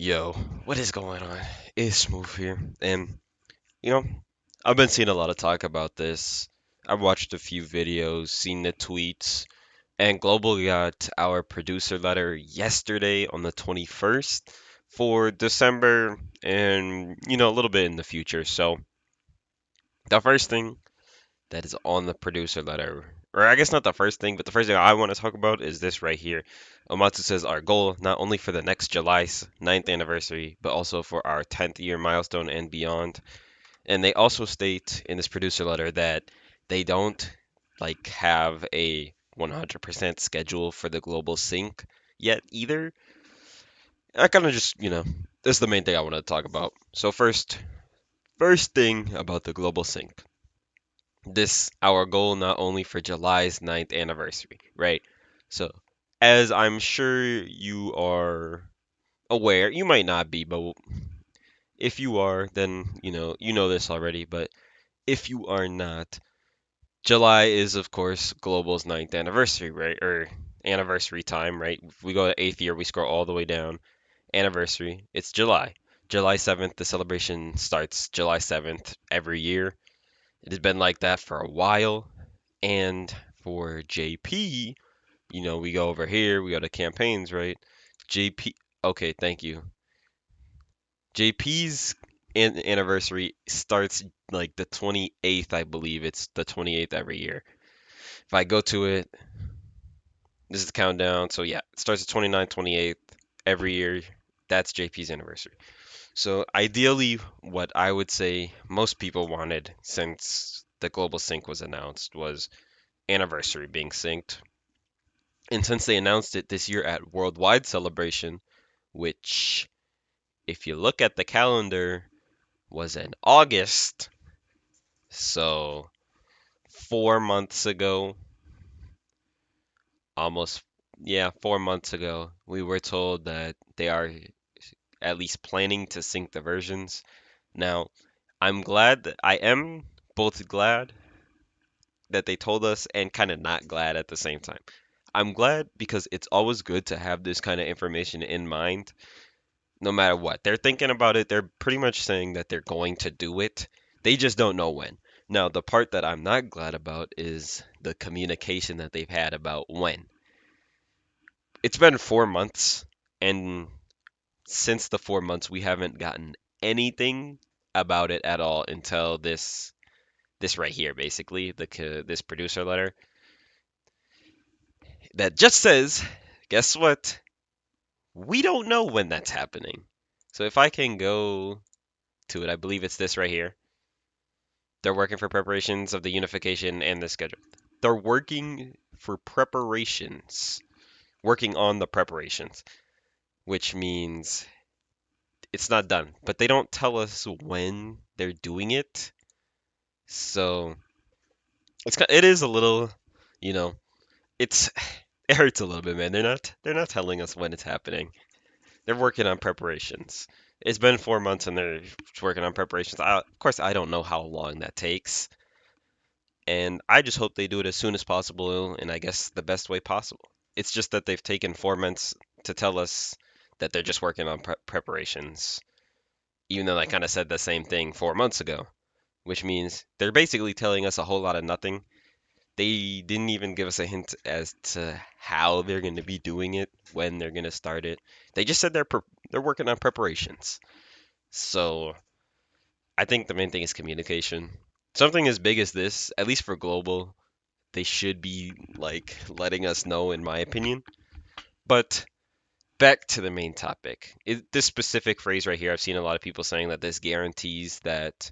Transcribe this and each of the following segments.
Yo, what is going on? It's Smooth here, and you know, I've been seeing a lot of talk about this. I've watched a few videos, seen the tweets, and Global got our producer letter yesterday on the 21st for December and, a little bit in the future. So, the first thing that is on the producer letter, or I guess not the first thing, but the first thing I want to talk about is this right here. Omatsu says our goal, not only for the next July's 9th anniversary, but also for our 10th year milestone and beyond. And they also state in this producer letter that they don't like have a 100% schedule for the global sync yet either. I kind of just, this is the main thing I want to talk about. So first thing about the global sync. This our goal not only for July's 9th anniversary, right? So, as I'm sure you are aware, you might not be, but if you are, then you know this already, but if you are not, July is of course Global's 9th anniversary, right? Or anniversary time, right? If we go to 8th year, we scroll all the way down. Anniversary, it's July. July 7th, the celebration starts July 7th every year. It has been like that for a while. And for JP, we go over here, we go to campaigns, right? JP, okay, thank you. JP's anniversary starts like the 28th, I believe. It's the 28th every year. If I go to it, this is the countdown. So yeah, it starts at 29th, 28th every year. That's JP's anniversary. So ideally, what I would say most people wanted since the global sync was announced was anniversary being synced. And since they announced it this year at Worldwide Celebration, which, if you look at the calendar, was in August, so 4 months ago, almost, yeah, 4 months ago, we were told that they are at least planning to sync the versions. Now, I am both glad that they told us and kind of not glad at the same time. I'm glad because it's always good to have this kind of information in mind no matter what. They're thinking about it. They're pretty much saying that they're going to do it. They just don't know when. Now, the part that I'm not glad about is the communication that they've had about when. It's been 4 months, and since the 4 months, we haven't gotten anything about it at all until this right here, basically, this producer letter that just says, guess what? We don't know when that's happening. So if I can go to it, I believe it's this right here. They're working for preparations of the unification and the schedule. They're working for preparations, working on the preparations, which means it's not done. But they don't tell us when they're doing it. So it is a little, you know, it's it hurts a little bit, man. They're not telling us when it's happening. They're working on preparations. It's been 4 months and they're working on preparations. Of course, I don't know how long that takes. And I just hope they do it as soon as possible and I guess the best way possible. It's just that they've taken 4 months to tell us that they're just working on preparations, even though they kind of said the same thing 4 months ago, which means they're basically telling us a whole lot of nothing. They didn't even give us a hint as to how they're going to be doing it, when they're going to start it. They just said they're working on preparations. So I think the main thing is communication. Something as big as this, at least for global, they should be like letting us know, in my opinion. But back to the main topic. This specific phrase right here, I've seen a lot of people saying that this guarantees that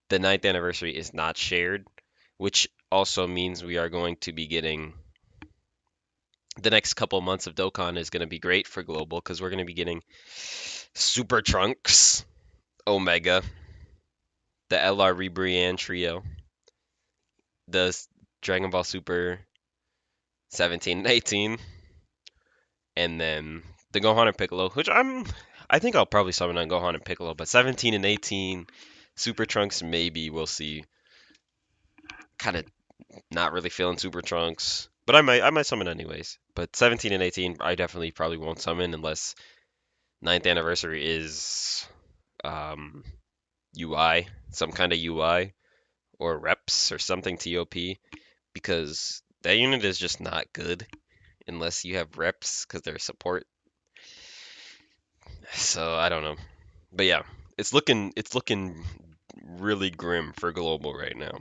the 9th anniversary is not shared, which also means we are going to be getting the next couple months of Dokkan is going to be great for global because we're going to be getting Super Trunks, Omega, the LR Rebriand trio, the Dragon Ball Super 17 and 18, and then the Gohan and Piccolo, which I think I'll probably summon on Gohan and Piccolo, but 17 and 18 Super Trunks maybe we'll see. Kind of not really feeling Super Trunks, but I might summon anyways. But 17 and 18 I definitely probably won't summon unless Ninth anniversary is UI, some kind of UI or reps or something TOP because that unit is just not good unless you have reps because they're support. So I don't know. But yeah, it's looking really grim for global right now.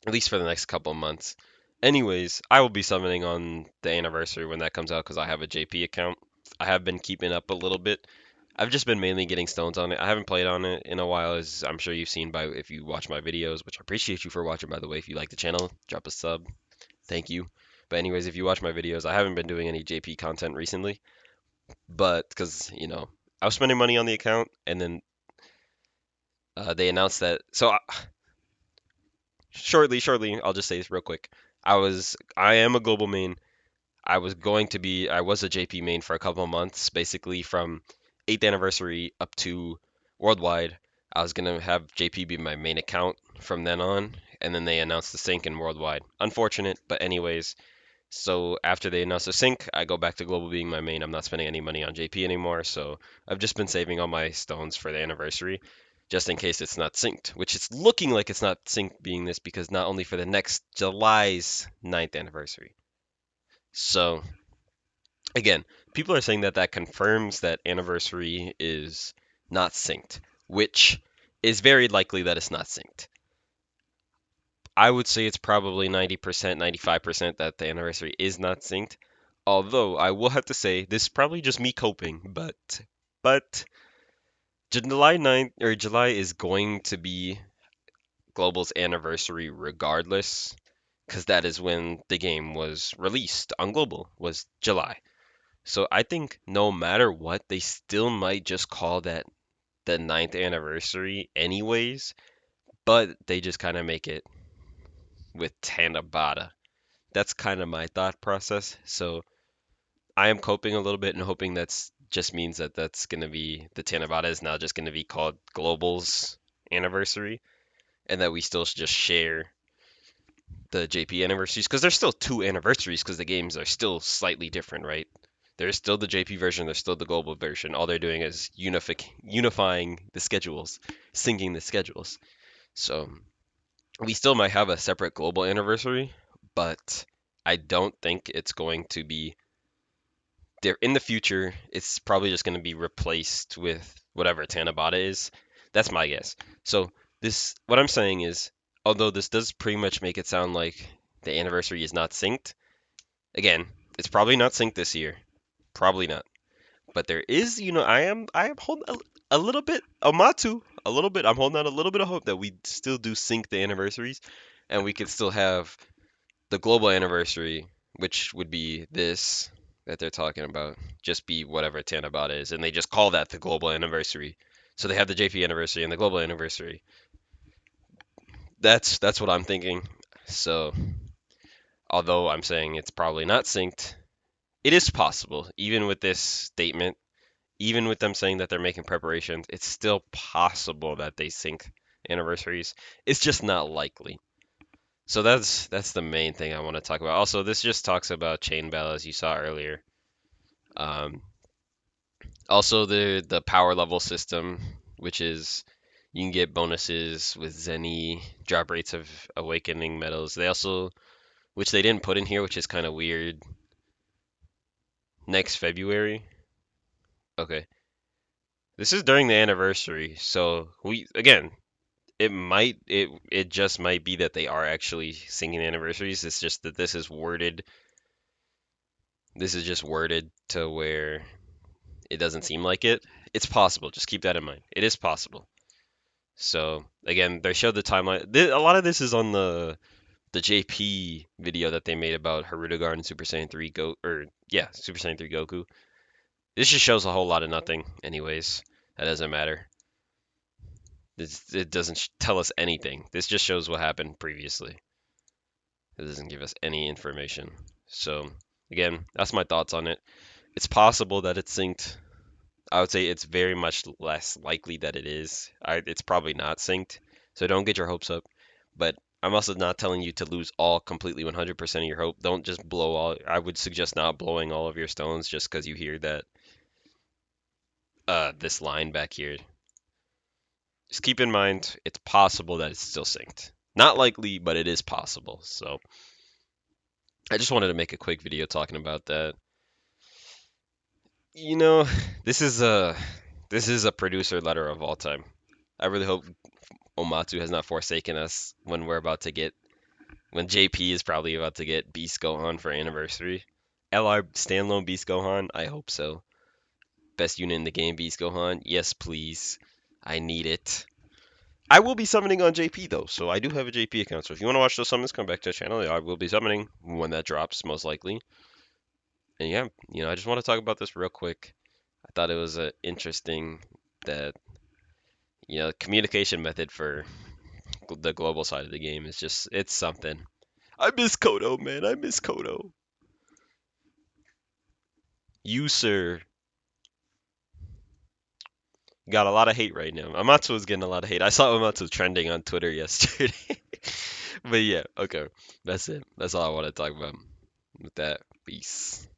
At least for the next couple of months. Anyways, I will be summoning on the anniversary when that comes out because I have a JP account. I have been keeping up a little bit. I've just been mainly getting stones on it. I haven't played on it in a while, as I'm sure you've seen by if you watch my videos, which I appreciate you for watching, by the way. If you like the channel, drop a sub. Thank you. But anyways, if you watch my videos, I haven't been doing any JP content recently, but because I was spending money on the account, and then they announced that. So shortly, I'll just say this real quick. I am a global main. I was a JP main for a couple of months, basically from 8th anniversary up to worldwide. I was gonna have JP be my main account from then on, and then they announced the sync in worldwide. Unfortunate, but anyways. So after they announced the sync, I go back to global being my main. I'm not spending any money on JP anymore, so I've just been saving all my stones for the anniversary, just in case it's not synced, which it's looking like it's not synced being this because not only for the next July's 9th anniversary. So again, people are saying that that confirms that anniversary is not synced, which is very likely that it's not synced. I would say it's probably 90%, 95% that the anniversary is not synced. Although I will have to say this is probably just me coping, but July 9th or July is going to be Global's anniversary regardless, because that is when the game was released on Global, was July. So I think no matter what, they still might just call that the 9th anniversary anyways, but they just kind of make it with Tanabata. That's kind of my thought process. So I am coping a little bit and hoping that's just means that that's going to be the Tanabata is now just going to be called Global's anniversary and that we still should just share the JP anniversaries because there's still two anniversaries because the games are still slightly different, right? There's still the JP version, there's still the global version. All they're doing is unifying the schedules, syncing the schedules. So we still might have a separate global anniversary, but I don't think it's going to be there in the future. It's probably just going to be replaced with whatever Tanabata is. That's my guess. So what I'm saying is, although this does pretty much make it sound like the anniversary is not synced, again, it's probably not synced this year. Probably not. But there is, I am holding a little bit OMATSU, a little bit. I'm holding out a little bit of hope that we still do sync the anniversaries, and we could still have the global anniversary, which would be this that they're talking about, just be whatever Tanabata is, and they just call that the global anniversary. So they have the JP anniversary and the global anniversary. That's what I'm thinking. So although I'm saying it's probably not synced, it is possible, even with this statement, even with them saying that they're making preparations, it's still possible that they sync anniversaries. It's just not likely. So that's the main thing I want to talk about. Also, this just talks about chain battle as you saw earlier. Um, Also the power level system, which is you can get bonuses with Zenny, drop rates of awakening medals. They also, which they didn't put in here, which is kind of weird. Next February. Okay. This is during the anniversary, so we again, it just might be that they are actually singing anniversaries. It's just that this is worded. This is just worded to where it doesn't seem like it. It's possible. Just keep that in mind. It is possible. So again, they showed the timeline. A lot of this is on the JP video that they made about Haruto and Super Saiyan 3 Super Saiyan 3 Goku. This just shows a whole lot of nothing. Anyways, that doesn't matter. It doesn't tell us anything. This just shows what happened previously. It doesn't give us any information. So again, that's my thoughts on it. It's possible that it's synced. I would say it's very much less likely that it is. It's probably not synced, so don't get your hopes up. But I'm also not telling you to lose all completely 100% of your hope. Don't just blow all. I would suggest not blowing all of your stones just because you hear that this line back here. Just keep in mind, it's possible that it's still synced. Not likely, but it is possible. So I just wanted to make a quick video talking about that. You know, this is a this is a producer letter of all time. I really hope Omatsu has not forsaken us when we're about to get when JP is probably about to get Beast Gohan for anniversary. LR standalone Beast Gohan, I hope so. Best unit in the game, Beast Gohan. Yes, please. I need it. I will be summoning on JP though, so I do have a JP account. So if you want to watch those summons, come back to the channel. I will be summoning when that drops, most likely. And yeah, I just want to talk about this real quick. I thought it was interesting that communication method for the global side of the game is just it's something. I miss Kodo, man. I miss Kodo. You, sir, got a lot of hate right now. Amatsu is getting a lot of hate. I saw Amatsu trending on Twitter yesterday. But yeah, okay. That's it. That's all I want to talk about with that. Peace.